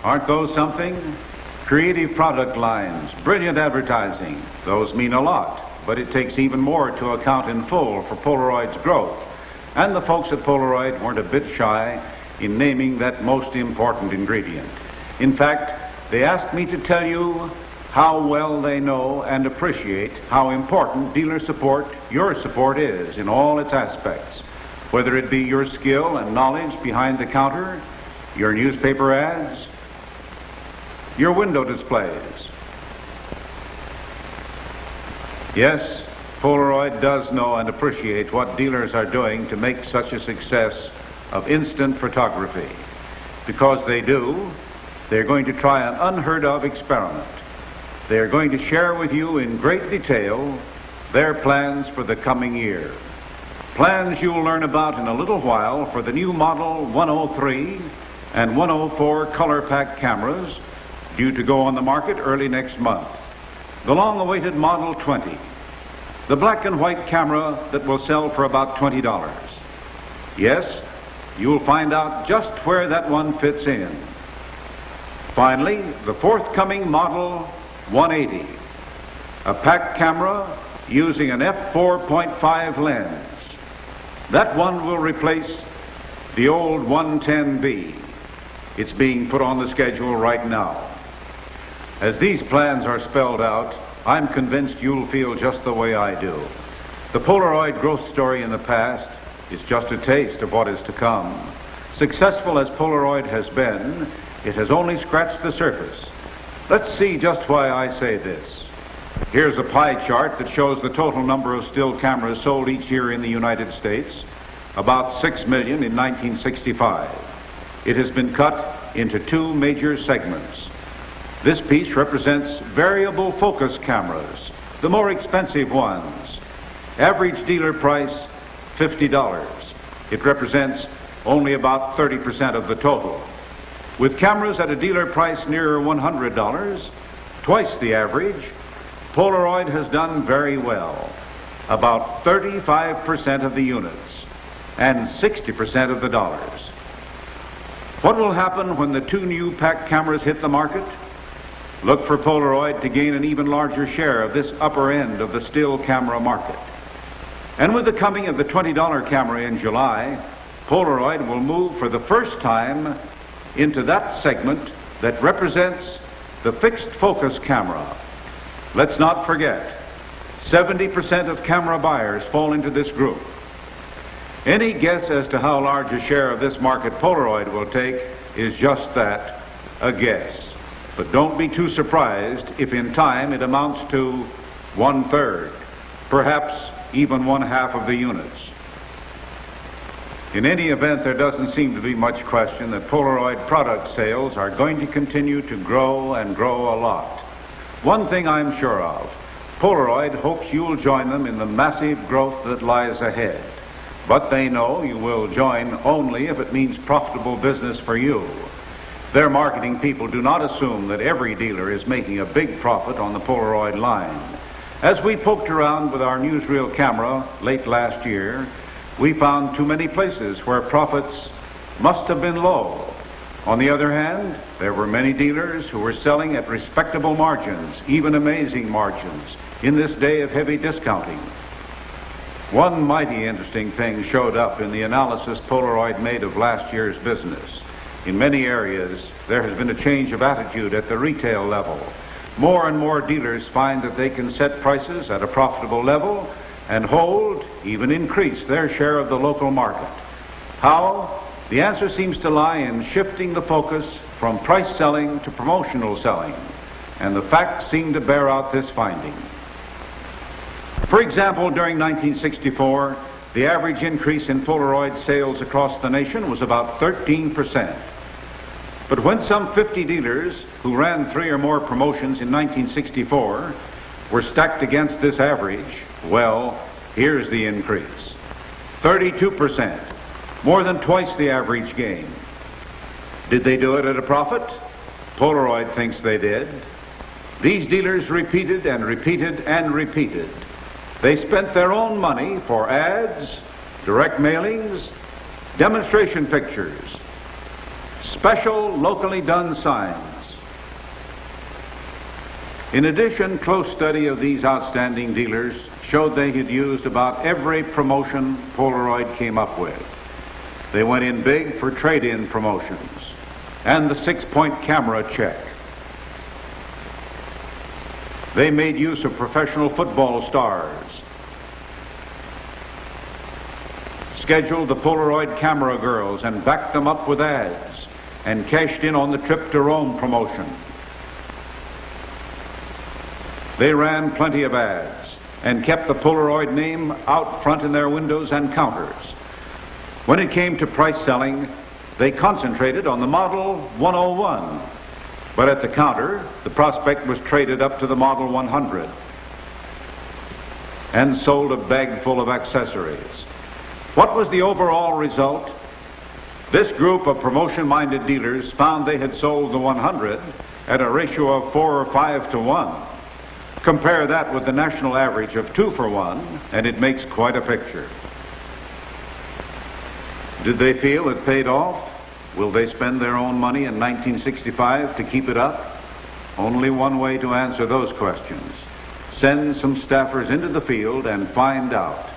Aren't those something? Creative product lines, brilliant advertising, those mean a lot, but it takes even more to account in full for Polaroid's growth. And the folks at Polaroid weren't a bit shy in naming that most important ingredient. In fact, they asked me to tell you how well they know and appreciate how important dealer support, your support, is in all its aspects. Whether it be your skill and knowledge behind the counter, your newspaper ads, your window displays. Yes, Polaroid does know and appreciate what dealers are doing to make such a success of instant photography. Because they do, they're going to try an unheard of experiment. They're going to share with you in great detail their plans for the coming year. Plans you'll learn about in a little while for the new model 103 and 104 color pack cameras due to go on the market early next month. The long-awaited Model 20, the black and white camera that will sell for about $20. Yes, you'll find out just where that one fits in. Finally, the forthcoming Model 180, a pack camera using an f4.5 lens. That one will replace the old 110B. It's being put on the schedule right now. As these plans are spelled out, I'm convinced you'll feel just the way I do. The Polaroid growth story in the past is just a taste of what is to come. Successful as Polaroid has been, it has only scratched the surface. Let's see just why I say this. Here's a pie chart that shows the total number of still cameras sold each year in the United States, about 6 million in 1965. It has been cut into two major segments. This piece represents variable focus cameras, the more expensive ones. Average dealer price, $50. It represents only about 30% of the total. With cameras at a dealer price near $100, twice the average, Polaroid has done very well. About 35% of the units and 60% of the dollars. What will happen when the two new pack cameras hit the market? Look for Polaroid to gain an even larger share of this upper end of the still camera market. And with the coming of the $20 camera in July, Polaroid will move for the first time into that segment that represents the fixed focus camera. Let's not forget, 70% of camera buyers fall into this group. Any guess as to how large a share of this market Polaroid will take is just that, a guess. But don't be too surprised if in time it amounts to 1/3, perhaps even 1/2 of the units. In any event, there doesn't seem to be much question that Polaroid product sales are going to continue to grow and grow a lot. One thing I'm sure of, Polaroid hopes you'll join them in the massive growth that lies ahead. But they know you will join only if it means profitable business for you. Their marketing people do not assume that every dealer is making a big profit on the Polaroid line. As we poked around with our newsreel camera late last year, we found too many places where profits must have been low. On the other hand, there were many dealers who were selling at respectable margins, even amazing margins, in this day of heavy discounting. One mighty interesting thing showed up in the analysis Polaroid made of last year's business. In many areas, there has been a change of attitude at the retail level. More and more dealers find that they can set prices at a profitable level and hold, even increase, their share of the local market. How? The answer seems to lie in shifting the focus from price selling to promotional selling, and the facts seem to bear out this finding. For example, during 1964, the average increase in Polaroid sales across the nation was about 13%. But when some 50 dealers who ran 3 or more promotions in 1964 were stacked against this average, well, here's the increase. 32%, more than twice the average gain. Did they do it at a profit? Polaroid thinks they did. These dealers repeated and repeated and repeated. They spent their own money for ads, direct mailings, demonstration pictures. Special locally done signs. In addition, close study of these outstanding dealers showed they had used about every promotion Polaroid came up with. They went in big for trade-in promotions and the 6-point camera check. They made use of professional football stars, scheduled the Polaroid camera girls and backed them up with ads, and cashed in on the trip to Rome promotion. They ran plenty of ads and kept the Polaroid name out front in their windows and counters. When it came to price selling, they concentrated on the Model 101. But at the counter, the prospect was traded up to the Model 100 and sold a bag full of accessories. What was the overall result? This group of promotion-minded dealers found they had sold the 100 at a ratio of 4 or 5 to 1. Compare that with the national average of 2 for 1, and it makes quite a picture. Did they feel it paid off? Will they spend their own money in 1965 to keep it up? Only one way to answer those questions. Send some staffers into the field and find out.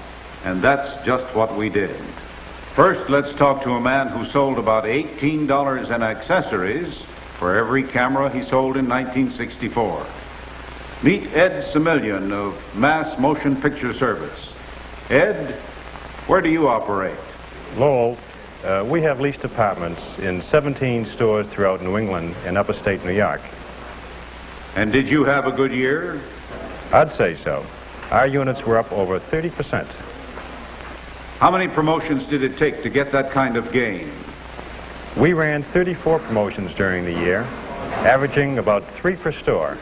And that's just what we did. First, let's talk to a man who sold about $18 in accessories for every camera he sold in 1964. Meet Ed Semillion of Mass Motion Picture Service. Ed, where do you operate? Lowell, we have leased apartments in 17 stores throughout New England and upstate New York. And did you have a good year? I'd say so. Our units were up over 30%. How many promotions did it take to get that kind of gain? We ran 34 promotions during the year, averaging about 3 per store.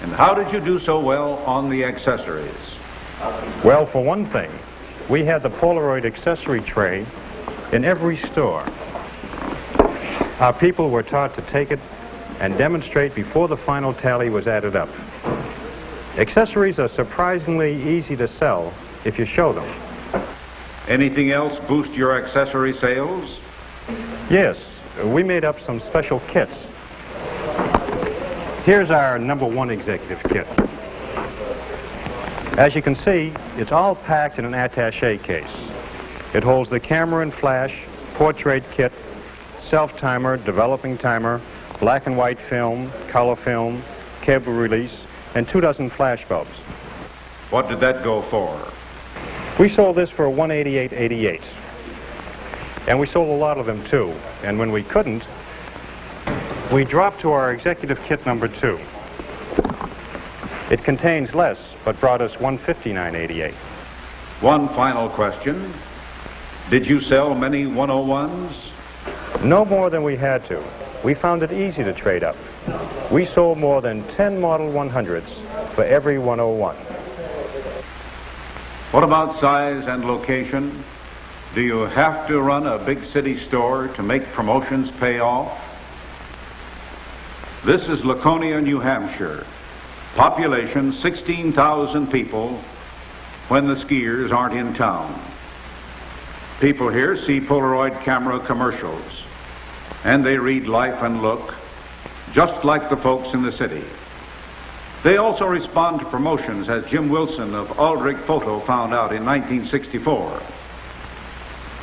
And how did you do so well on the accessories? Well, for one thing, we had the Polaroid accessory tray in every store. Our people were taught to take it and demonstrate before the final tally was added up. Accessories are surprisingly easy to sell if you show them. Anything else boost your accessory sales? Yes, we made up some special kits. Here's our #1 executive kit. As you can see, it's all packed in an attaché case. It holds the camera and flash, portrait kit, self-timer, developing timer, black and white film, color film, cable release, and 24 flash bulbs. What did that go for? We sold this for $188.88. And we sold a lot of them too. And when we couldn't, we dropped to our executive kit #2. It contains less, but brought us $159.88. One final question. Did you sell many 101s? No more than we had to. We found it easy to trade up. We sold more than 10 Model 100s for every 101. What about size and location? Do you have to run a big city store to make promotions pay off? This is Laconia, New Hampshire. Population 16,000 people when the skiers aren't in town. People here see Polaroid camera commercials, and they read Life and Look, just like the folks in the city. They also respond to promotions, as Jim Wilson of Aldrich Photo found out in 1964.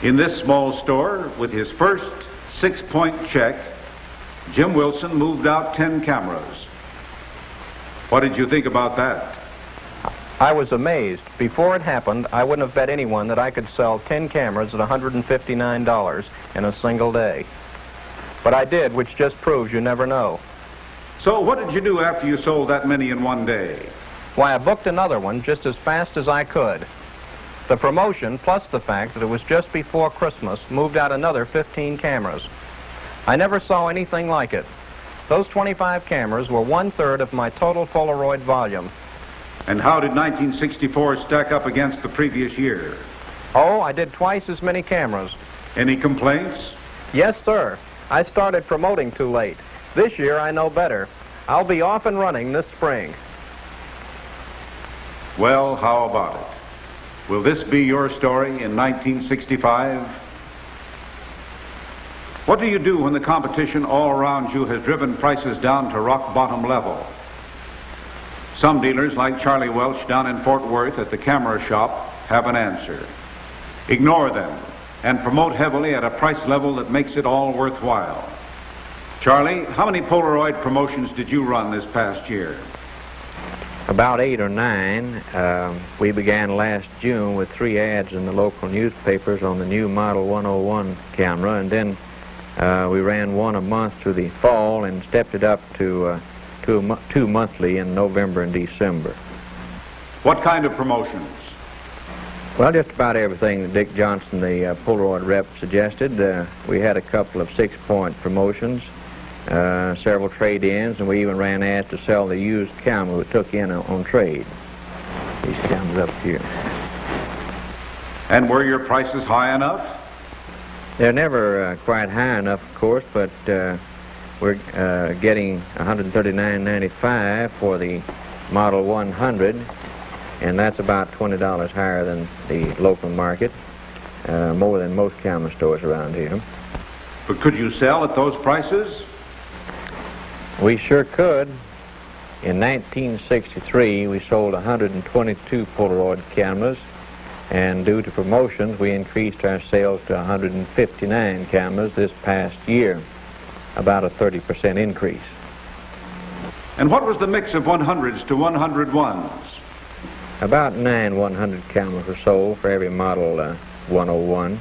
In this small store, with his first 6-point check, Jim Wilson moved out 10 cameras. What did you think about that? I was amazed. Before it happened, I wouldn't have bet anyone that I could sell 10 cameras at $159 in a single day. But I did, which just proves you never know. So what did you do after you sold that many in one day? Why, I booked another one just as fast as I could. The promotion, plus the fact that it was just before Christmas, moved out another 15 cameras. I never saw anything like it. Those 25 cameras were 1/3 of my total Polaroid volume. And how did 1964 stack up against the previous year? Oh, I did twice as many cameras. Any complaints? Yes, sir. I started promoting too late. This year I know better. I'll be off and running this spring. Well, how about it? Will this be your story in 1965? What do you do when the competition all around you has driven prices down to rock bottom level? Some dealers, like Charlie Welch down in Fort Worth at the camera shop, have an answer. Ignore them and promote heavily at a price level that makes it all worthwhile. Charlie, how many Polaroid promotions did you run this past year? About 8 or 9. We began last June with 3 ads in the local newspapers on the new Model 101 camera, and then we ran 1 a month through the fall and stepped it up to 2 monthly in November and December. What kind of promotions? Well, just about everything that Dick Johnson, the Polaroid rep, suggested. We had a couple of 6-point promotions, several trade-ins, and we even ran ads to sell the used camera we took in on trade. These cameras up here. And were your prices high enough? They're never quite high enough, of course, but we're getting $139.95 for the Model 100, and that's about $20 higher than the local market, more than most camera stores around here. But could you sell at those prices? We sure could. In 1963, we sold 122 Polaroid cameras, and due to promotions, we increased our sales to 159 cameras this past year, about a 30% increase. And what was the mix of 100s to 101s? About 9 100 cameras were sold for every model 101.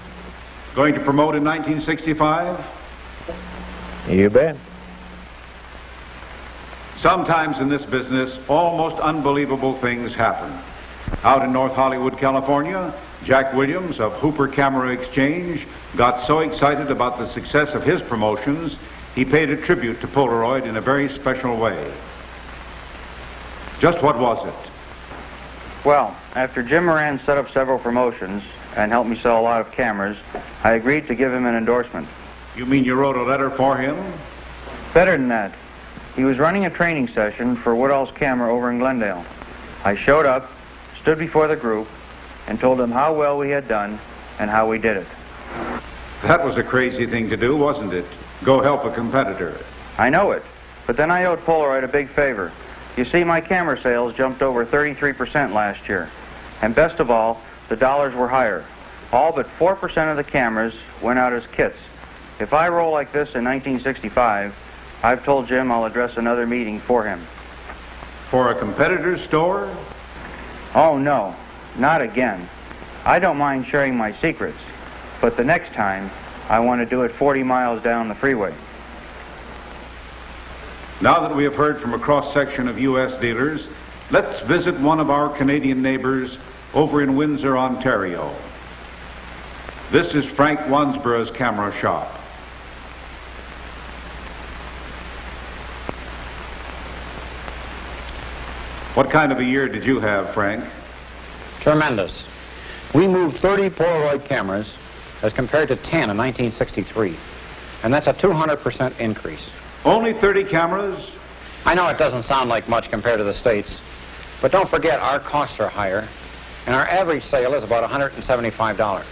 Going to promote in 1965? You bet. Sometimes in this business, almost unbelievable things happen. Out in North Hollywood, California, Jack Williams of Hooper Camera Exchange got so excited about the success of his promotions, he paid a tribute to Polaroid in a very special way. Just what was it? Well, after Jim Moran set up several promotions and helped me sell a lot of cameras, I agreed to give him an endorsement. You mean you wrote a letter for him? Better than that. He was running a training session for Woodall's camera over in Glendale. I showed up, stood before the group, and told him how well we had done and how we did it. That was a crazy thing to do, wasn't it? Go help a competitor. I know it, but then I owed Polaroid a big favor. You see, my camera sales jumped over 33% last year. And best of all, the dollars were higher. All but 4% of the cameras went out as kits. If I roll like this in 1965, I've told Jim I'll address another meeting for him. For a competitor's store? Oh, no, not again. I don't mind sharing my secrets, but the next time, I want to do it 40 miles down the freeway. Now that we have heard from a cross-section of U.S. dealers, let's visit one of our Canadian neighbors over in Windsor, Ontario. This is Frank Wansborough's camera shop. What kind of a year did you have, Frank? Tremendous. We moved 30 Polaroid cameras as compared to 10 in 1963. And that's a 200% increase. Only 30 cameras? I know it doesn't sound like much compared to the States, but don't forget our costs are higher, and our average sale is about $175.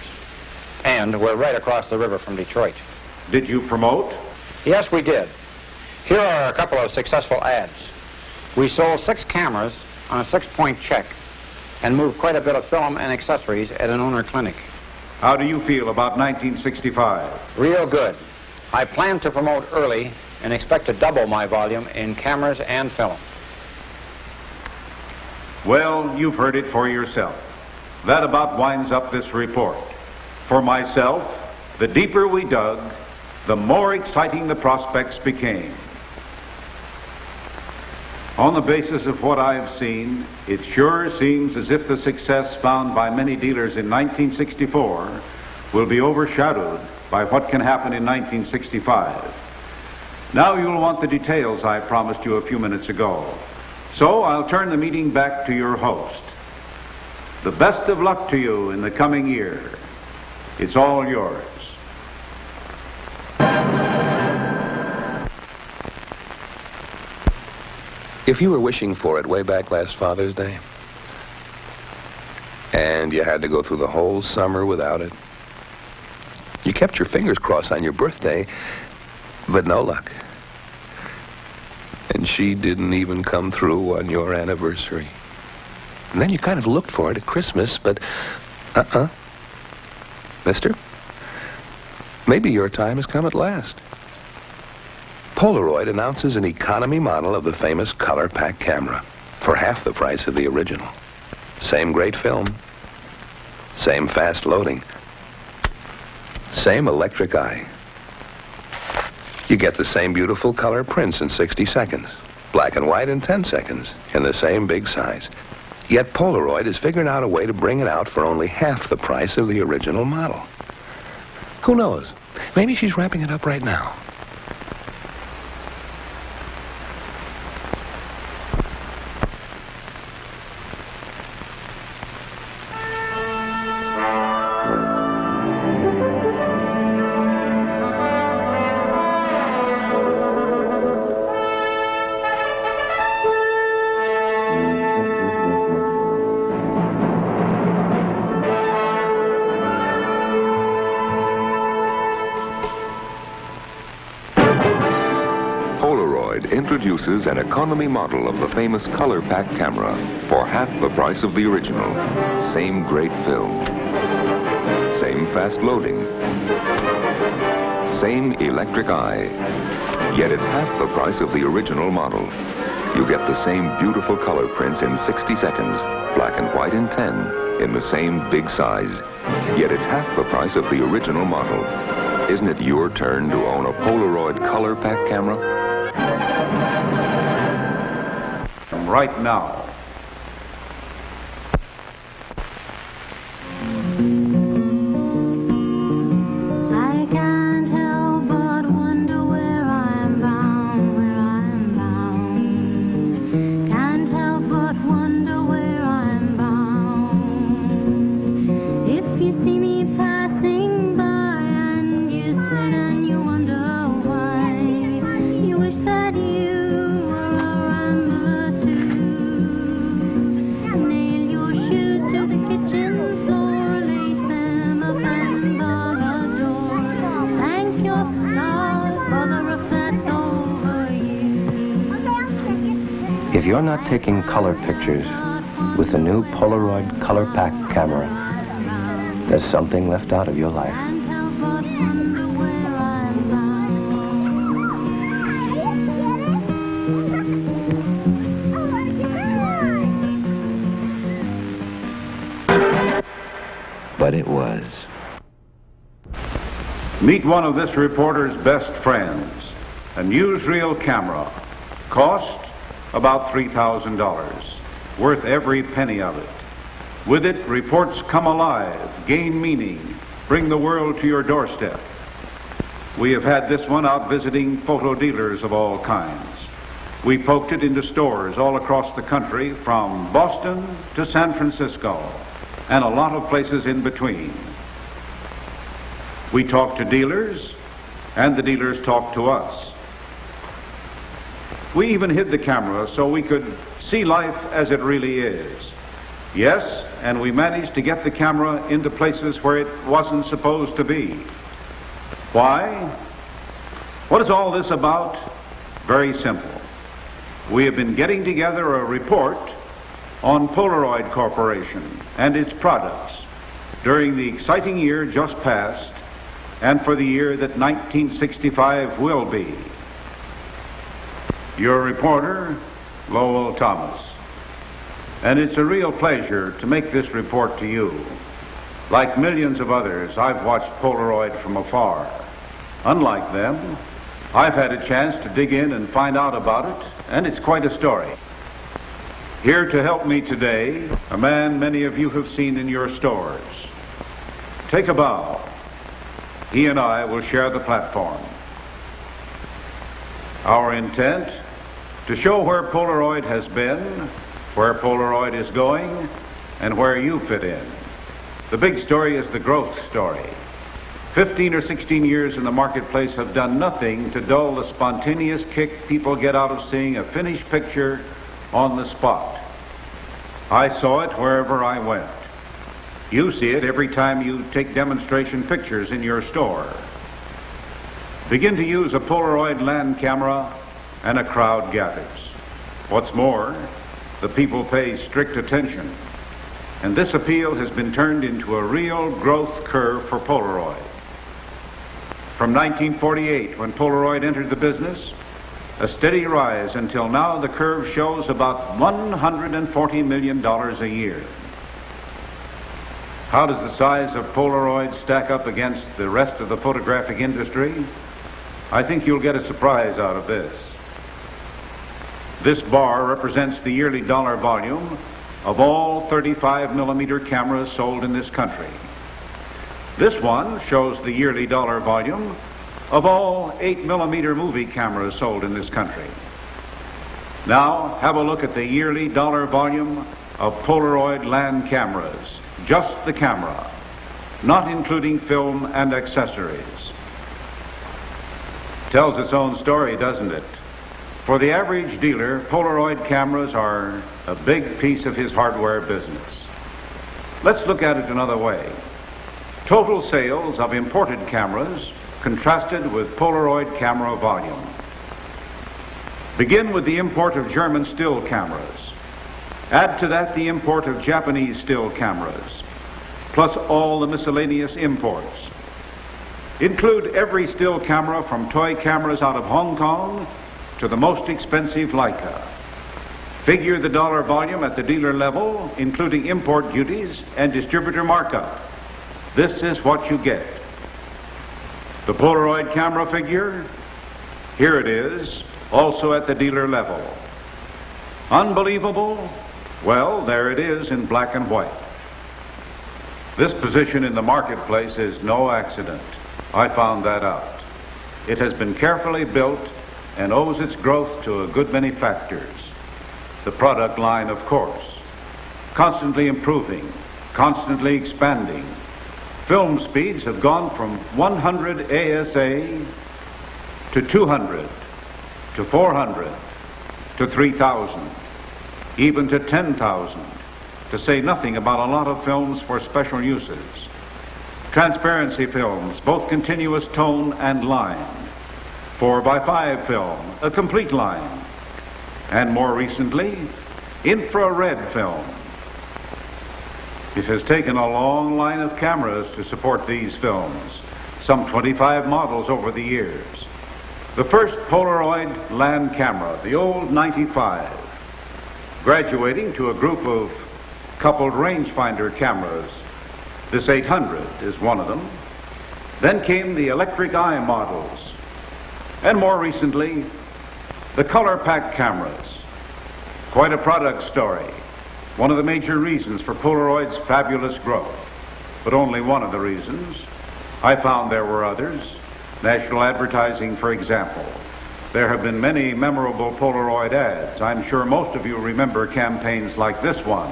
And we're right across the river from Detroit. Did you promote? Yes, we did. Here are a couple of successful ads. We sold 6 cameras on a 6-point check and moved quite a bit of film and accessories at an owner clinic. How do you feel about 1965? Real good. I plan to promote early and expect to double my volume in cameras and film. Well, you've heard it for yourself. That about winds up this report. For myself, the deeper we dug, the more exciting the prospects became. On the basis of what I've seen, it sure seems as if the success found by many dealers in 1964 will be overshadowed by what can happen in 1965. Now you'll want the details I promised you a few minutes ago. So I'll turn the meeting back to your host. The best of luck to you in the coming year. It's all yours. If you were wishing for it way back last Father's Day, and you had to go through the whole summer without it, you You kept your fingers crossed on your birthday, but no luck. And she didn't even come through on your anniversary. And then you kind of looked for it at Christmas, but Mister, maybe your time has come at last. Polaroid announces an economy model of the famous color pack camera for half the price of the original. Same great film, same fast loading, same electric eye. You get the same beautiful color prints in 60 seconds, black and white in 10 seconds, in the same big size. Yet Polaroid has figured out a way to bring it out for only half the price of the original model. Who knows? Maybe she's wrapping it up right now. Introduces an economy model of the famous color pack camera for half the price of the original. Same great film, same fast loading, same electric eye, yet it's half the price of the original model. You get the same beautiful color prints in 60 seconds, black and white in 10, in the same big size, yet it's half the price of the original model. Isn't it your turn to own a Polaroid color pack camera? Right now. I can't help but wonder where I'm bound, where I'm bound. Can't help but wonder where I'm bound. If you see me passing by and you sit and you wonder why, you wish that you were around too. Nail your shoes to the kitchen floor, lace them up and bar the door. Thank your stars for the roof that's over you. If you're not taking color pictures with the new Polaroid color pack camera, there's something left out of your life. Can't help but wonder where I'm bound. But it was. Meet one of this reporter's best friends, a newsreel camera. Cost about $3,000, worth every penny of it. With it, reports come alive, gain meaning, bring the world to your doorstep. We have had this one out visiting photo dealers of all kinds. We poked it into stores all across the country, from Boston to San Francisco, and a lot of places in between. We talked to dealers, and the dealers talked to us. We even hid the camera so we could see life as it really is. Yes, and we managed to get the camera into places where it wasn't supposed to be. Why? What is all this about? Very simple. We have been getting together a report on Polaroid Corporation and its products during the exciting year just passed and for the year that 1965 will be. Your reporter, Lowell Thomas. And it's a real pleasure to make this report to you. Like millions of others, I've watched Polaroid from afar. Unlike them, I've had a chance to dig in and find out about it, and it's quite a story. Here to help me today, a man many of you have seen in your stores. Take a bow. He and I will share the platform. Our intent, to show where Polaroid has been, where Polaroid is going, and where you fit in. The big story is the growth story. 15 or 16 years in the marketplace have done nothing to dull the spontaneous kick people get out of seeing a finished picture on the spot. I saw it wherever I went. You see it every time you take demonstration pictures in your store. Begin to use a Polaroid land camera and a crowd gathers. What's more, the people pay strict attention, and this appeal has been turned into a real growth curve for Polaroid. From 1948, when Polaroid entered the business, a steady rise until now the curve shows about $140 million a year. How does the size of Polaroid stack up against the rest of the photographic industry? I think you'll get a surprise out of this. This bar represents the yearly dollar volume of all 35-millimeter cameras sold in this country. This one shows the yearly dollar volume of all 8-millimeter movie cameras sold in this country. Now, have a look at the yearly dollar volume of Polaroid land cameras. Just the camera, not including film and accessories. Tells its own story, doesn't it? For the average dealer, Polaroid cameras are a big piece of his hardware business. Let's look at it another way. Total sales of imported cameras contrasted with Polaroid camera volume. Begin with the import of German still cameras. Add to that the import of Japanese still cameras, plus all the miscellaneous imports. Include every still camera from toy cameras out of Hong Kong to the most expensive Leica. Figure the dollar volume at the dealer level, including import duties and distributor markup. This is what you get. The Polaroid camera figure, here it is, also at the dealer level. Unbelievable? Well, there it is in black and white. This position in the marketplace is no accident. I found that out. It has been carefully built and owes its growth to a good many factors. The product line, of course, constantly improving, constantly expanding. Film speeds have gone from 100 ASA to 200, to 400, to 3,000, even to 10,000, to say nothing about a lot of films for special uses. Transparency films, both continuous tone and line. 4x5 film, a complete line. And more recently, infrared film. It has taken a long line of cameras to support these films, some 25 models over the years. The first Polaroid land camera, the old 95, graduating to a group of coupled rangefinder cameras. This 800 is one of them. Then came the electric eye models, and more recently, the color pack cameras. Quite a product story. One of the major reasons for Polaroid's fabulous growth, but only one of the reasons. I found there were others. National advertising, for example. There have been many memorable Polaroid ads. I'm sure most of you remember campaigns like this one.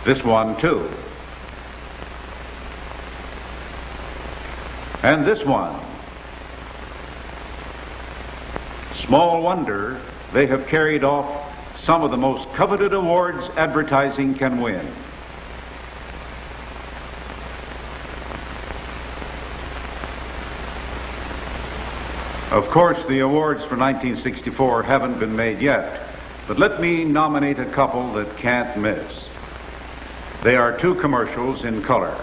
This one, too. And this one. Small wonder they have carried off some of the most coveted awards advertising can win. Of course, the awards for 1964 haven't been made yet, but let me nominate a couple that can't miss. They are two commercials in color.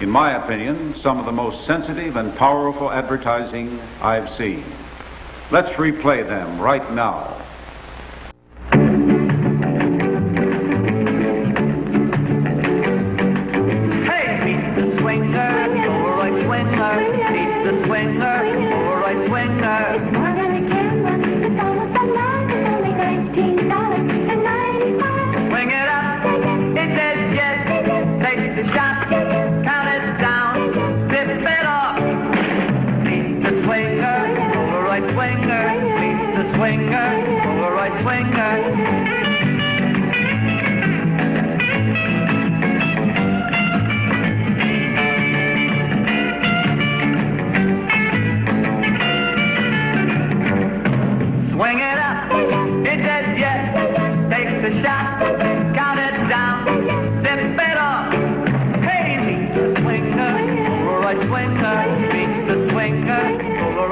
In my opinion, some of the most sensitive and powerful advertising I've seen. Let's replay them right now. Hey, meet the swinger, Polaroid swinger. Meet the swinger, Polaroid swinger. It's more than a camera. It's almost a lot. It's only $19.95. Swing it up, it says yes. Take the shot, count it down, zip it off. Meet the swinger, Polaroid swinger. Meet the swinger, Polaroid swinger. Swing it up, it says yes. Take the shot, count it down, zip it off.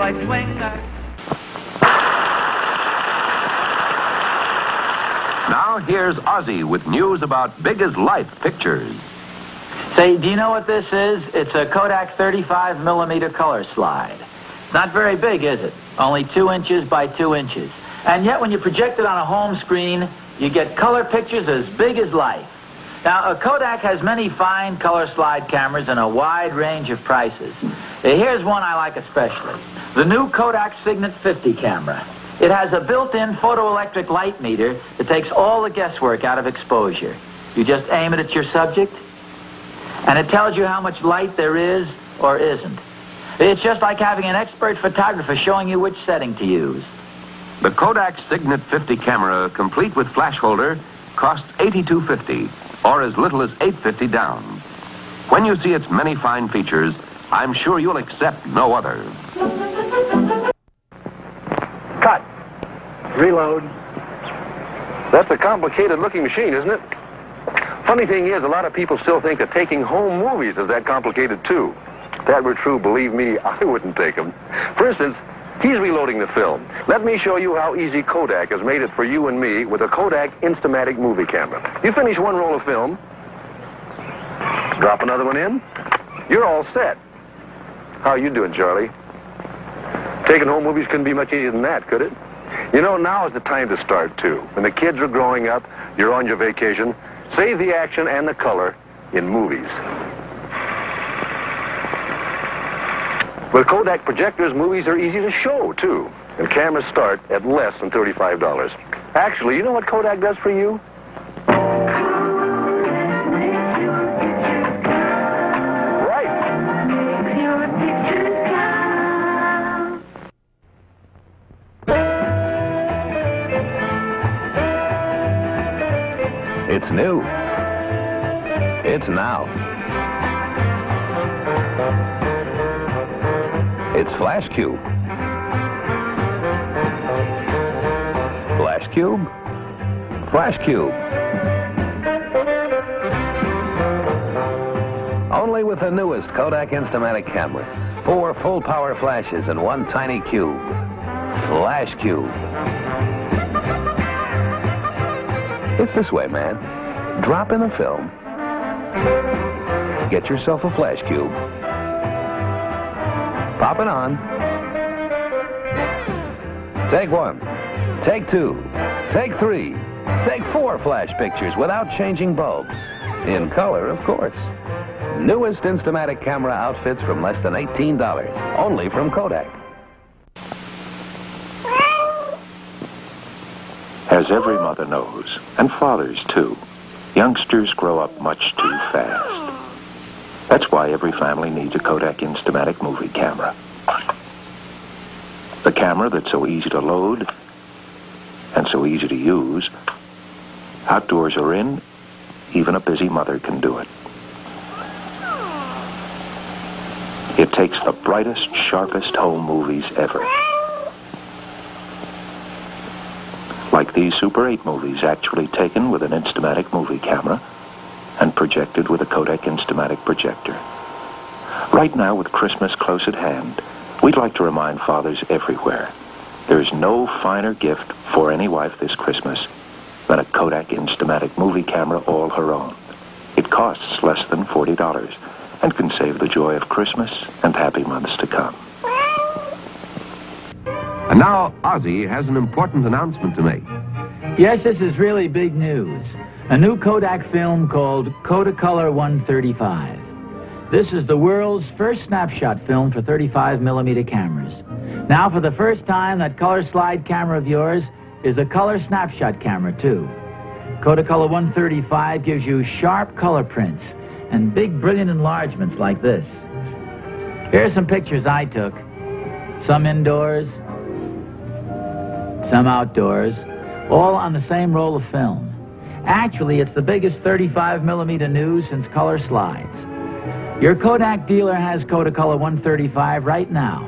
Polaroid swinger. Now here's Ozzy with news about big-as-life pictures. Say, do you know what this is? It's a Kodak 35 millimeter color slide. Not very big, is it? Only 2 inches by 2 inches. And yet when you project it on a home screen, you get color pictures as big as life. Now, a Kodak has many fine color slide cameras in a wide range of prices. Here's one I like especially. The new Kodak Signet 50 camera. It has a built-in photoelectric light meter that takes all the guesswork out of exposure. You just aim it at your subject, and it tells you how much light there is or isn't. It's just like having an expert photographer showing you which setting to use. The Kodak Signet 50 camera, complete with flash holder, costs $82.50, or as little as $8.50 down. When you see its many fine features, I'm sure you'll accept no other. Cut. Reload. That's a complicated-looking machine, isn't it? Funny thing is, a lot of people still think that taking home movies is that complicated, too. If that were true, believe me, I wouldn't take them. For instance, he's reloading the film. Let me show you how easy Kodak has made it for you and me with a Kodak Instamatic movie camera. You finish one roll of film, drop another one in, you're all set. How you doing, Charlie? Taking home movies couldn't be much easier than that, could it? You know, now is the time to start, too. When the kids are growing up, you're on your vacation, save the action and the color in movies. With Kodak projectors, movies are easy to show, too. And cameras start at less than $35. Actually, you know what Kodak does for you? It's new. It's now. It's Flash Cube. Flash Cube? Flash Cube. Only with the newest Kodak Instamatic cameras. 4 full-power flashes and 1 tiny cube. Flash Cube. It's this way, man. Drop in a film. Get yourself a flash cube. Pop it on. Take 1. Take 2. Take 3. Take 4 flash pictures without changing bulbs. In color, of course. Newest Instamatic camera outfits from less than $18. Only from Kodak. As every mother knows, and fathers too, youngsters grow up much too fast. That's why every family needs a Kodak Instamatic movie camera. The camera that's so easy to load and so easy to use. Outdoors or in, even a busy mother can do it. It takes the brightest, sharpest home movies ever. Like these Super 8 movies actually taken with an Instamatic movie camera and projected with a Kodak Instamatic projector. Right now, with Christmas close at hand, we'd like to remind fathers everywhere there's no finer gift for any wife this Christmas than a Kodak Instamatic movie camera all her own. It costs less than $40 and can save the joy of Christmas and happy months to come. And now, Ozzy has an important announcement to make. Yes, this is really big news. A new Kodak film called Kodacolor 135. This is the world's first snapshot film for 35 millimeter cameras. Now, for the first time, that color slide camera of yours is a color snapshot camera, too. Kodacolor 135 gives you sharp color prints and big, brilliant enlargements like this. Here are some pictures I took. Some indoors, some outdoors, all on the same roll of film. Actually, it's the biggest 35 millimeter news since color slides. Your Kodak dealer has Kodacolor 135 right now.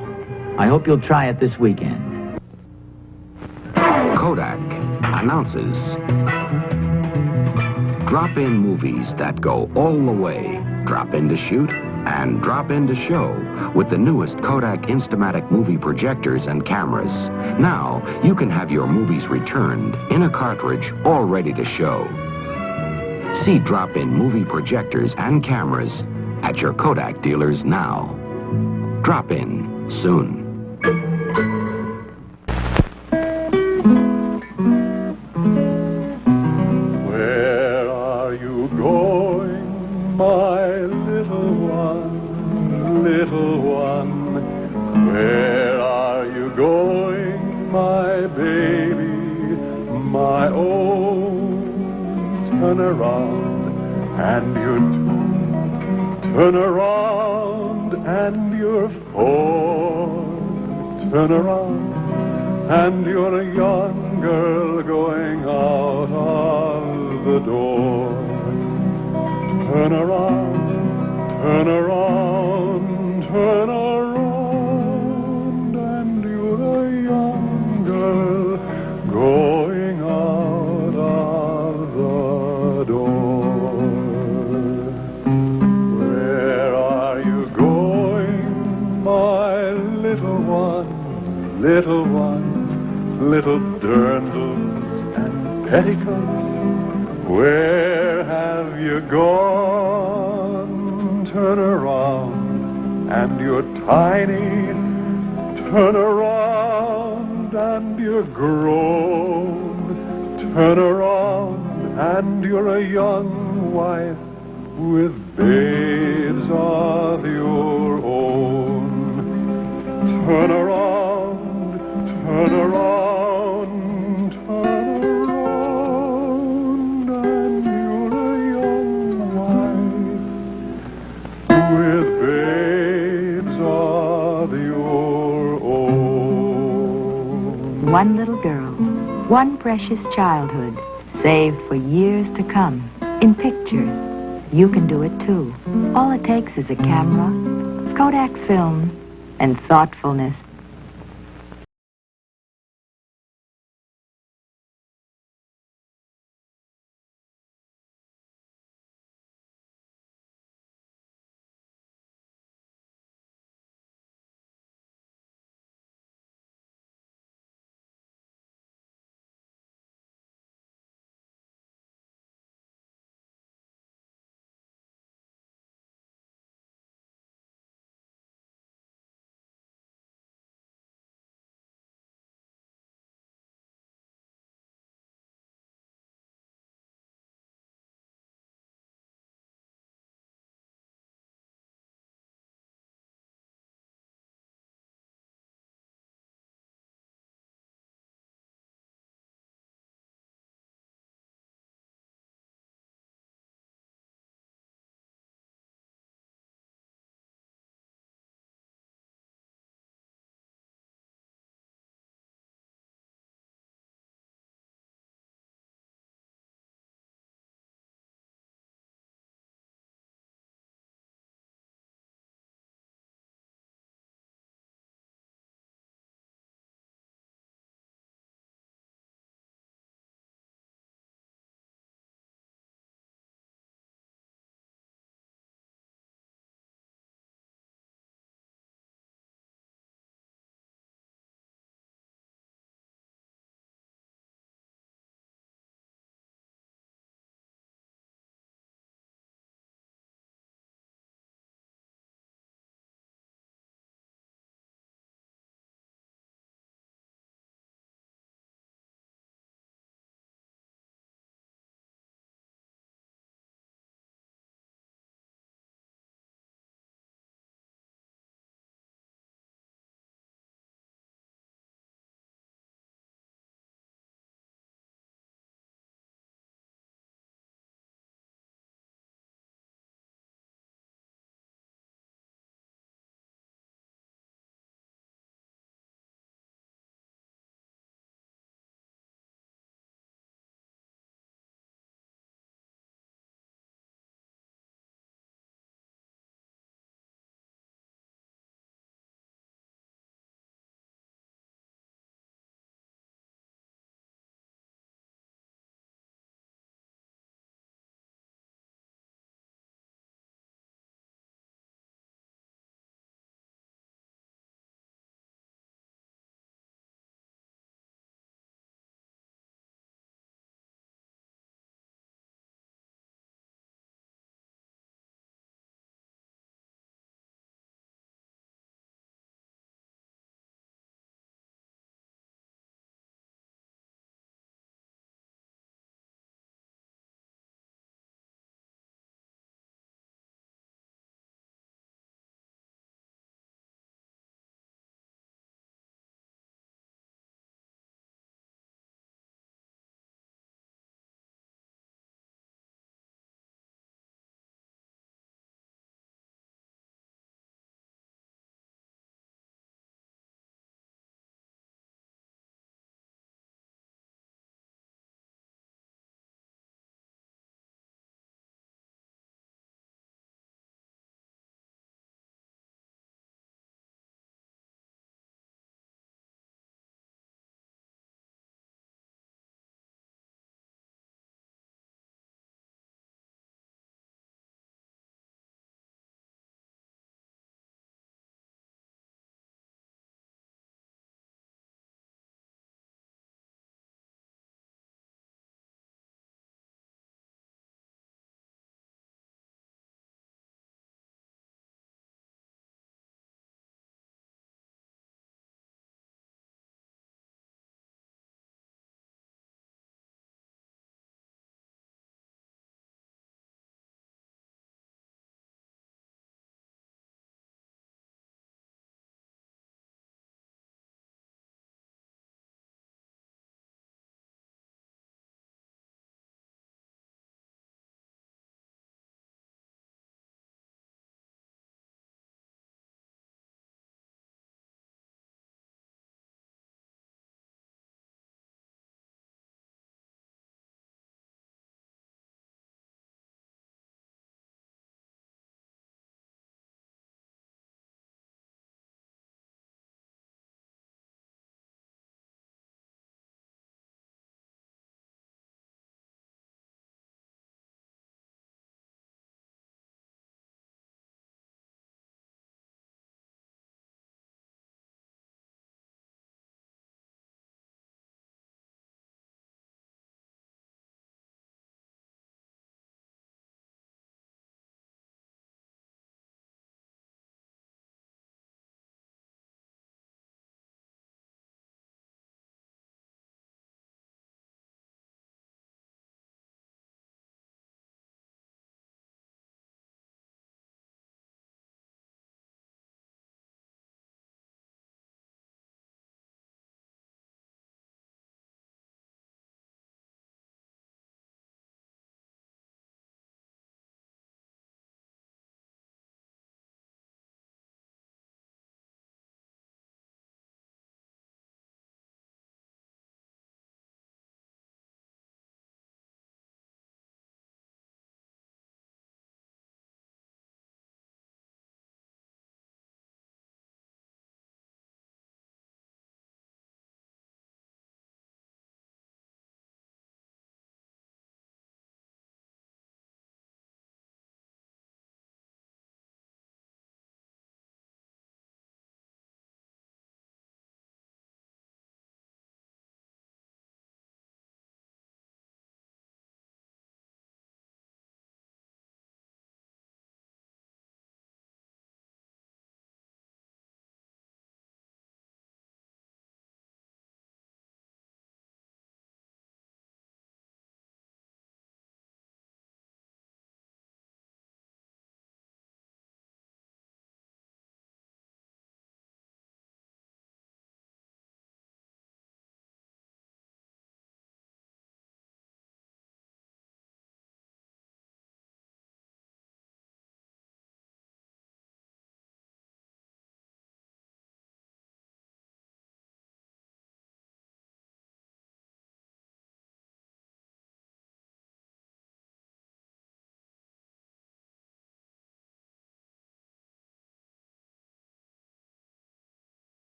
I hope you'll try it this weekend. Kodak announces drop-in movies that go all the way. Drop in to shoot, and drop in to show with the newest Kodak Instamatic movie projectors and cameras. Now, you can have your movies returned in a cartridge all ready to show. See drop-in movie projectors and cameras at your Kodak dealers now. Drop in soon. Where are you going, my little one, little one? Where are you going, my baby, my own? Turn around and you're two. Turn around and you're four. Turn around and you're a young girl going out of the door. Turn around, turn around, turn around, and you're a young girl going out of the door. Where are you going, my little one, little one? Little dirndls and petticoats, where have you gone? Turn around and you're tiny. Turn around and you're grown. Turn around and you're a young wife with babes of your own. Turn around, turn around. With babes of your own. One little girl, one precious childhood, saved for years to come, in pictures. You can do it too. All it takes is a camera, Kodak film, and thoughtfulness